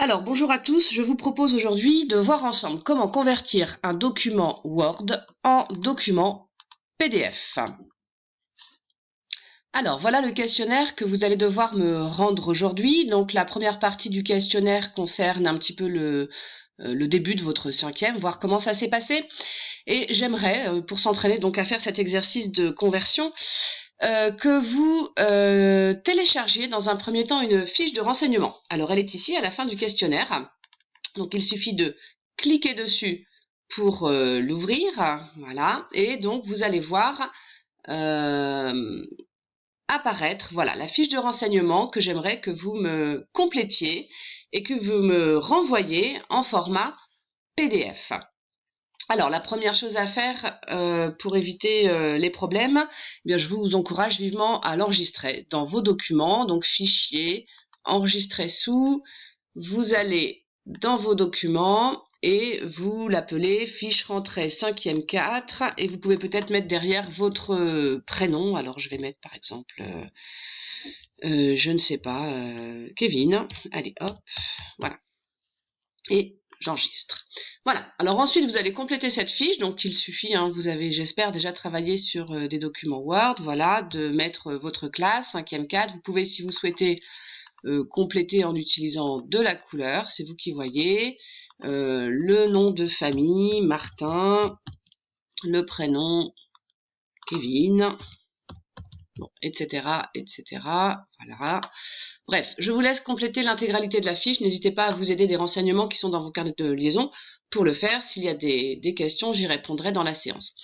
Alors, bonjour à tous, je vous propose aujourd'hui de voir ensemble comment convertir un document Word en document PDF. Alors, voilà le questionnaire que vous allez devoir me rendre aujourd'hui. Donc, la première partie du questionnaire concerne un petit peu le début de votre cinquième, voir comment ça s'est passé. Et j'aimerais, pour s'entraîner donc à faire cet exercice de conversion, que vous téléchargiez dans un premier temps une fiche de renseignement. Alors, elle est ici à la fin du questionnaire. Donc, il suffit de cliquer dessus pour l'ouvrir, voilà, et donc vous allez voir apparaître, voilà, la fiche de renseignement que j'aimerais que vous me complétiez et que vous me renvoyiez en format PDF. Alors, la première chose à faire pour éviter les problèmes, eh bien, je vous encourage vivement à l'enregistrer dans vos documents, donc fichier, enregistrer sous, vous allez dans vos documents et vous l'appelez fiche rentrée 5e 4 et vous pouvez peut-être mettre derrière votre prénom. Alors, je vais mettre par exemple, je ne sais pas, Kevin. Allez, hop, voilà. Et j'enregistre. Voilà. Alors ensuite, vous allez compléter cette fiche. Donc, il suffit, vous avez, j'espère, déjà travaillé sur des documents Word, voilà, de mettre votre classe, 5e 4. Vous pouvez, si vous souhaitez, compléter en utilisant de la couleur, c'est vous qui voyez, le nom de famille, Martin, le prénom, Kevin, bon, etc., etc., voilà. Bref, je vous laisse compléter l'intégralité de la fiche, n'hésitez pas à vous aider des renseignements qui sont dans vos carnets de liaison. Pour le faire, s'il y a des questions, j'y répondrai dans la séance.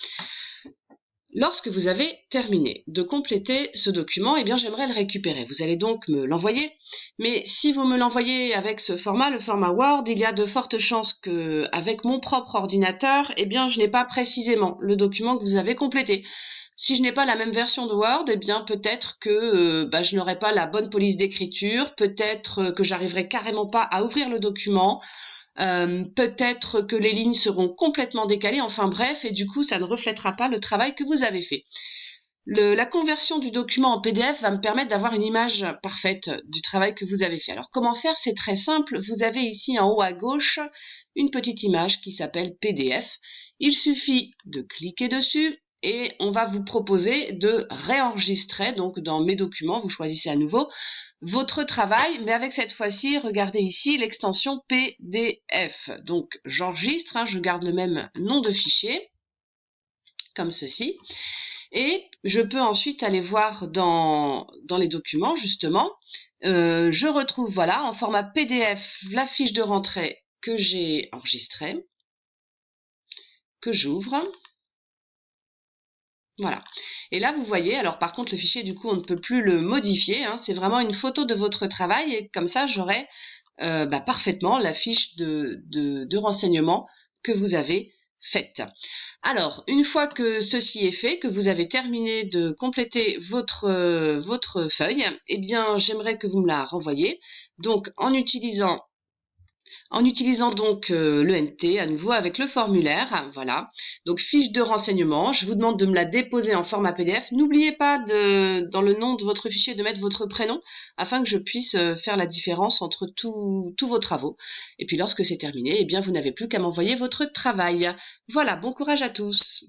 Lorsque vous avez terminé de compléter ce document, eh bien j'aimerais le récupérer. Vous allez donc me l'envoyer, mais si vous me l'envoyez avec ce format, le format Word, il y a de fortes chances que, avec mon propre ordinateur, eh bien je n'ai pas précisément le document que vous avez complété. Si je n'ai pas la même version de Word, eh bien peut-être que je n'aurai pas la bonne police d'écriture, peut-être que j'arriverai carrément pas à ouvrir le document. Peut-être que les lignes seront complètement décalées, enfin bref, et du coup ça ne reflètera pas le travail que vous avez fait. La conversion du document en PDF va me permettre d'avoir une image parfaite du travail que vous avez fait. Alors comment faire? C'est très simple, vous avez ici en haut à gauche une petite image qui s'appelle PDF. Il suffit de cliquer dessus et on va vous proposer de réenregistrer, donc dans mes documents, vous choisissez à nouveau votre travail, mais avec cette fois-ci, regardez ici l'extension PDF. Donc j'enregistre, je garde le même nom de fichier, comme ceci, et je peux ensuite aller voir dans les documents, justement. Je retrouve, voilà, en format PDF, la fiche de rentrée que j'ai enregistrée, que j'ouvre. Voilà. Et là, vous voyez, alors par contre, le fichier, du coup, on ne peut plus le modifier. C'est vraiment une photo de votre travail et comme ça, j'aurai parfaitement la fiche de renseignement que vous avez faite. Alors, une fois que ceci est fait, que vous avez terminé de compléter votre feuille, eh bien, j'aimerais que vous me la renvoyiez. Donc, en utilisant donc l'ENT à nouveau avec le formulaire, voilà. Donc fiche de renseignement, je vous demande de me la déposer en format PDF. N'oubliez pas dans le nom de votre fichier de mettre votre prénom afin que je puisse faire la différence entre tous vos travaux. Et puis lorsque c'est terminé, eh bien vous n'avez plus qu'à m'envoyer votre travail. Voilà, bon courage à tous.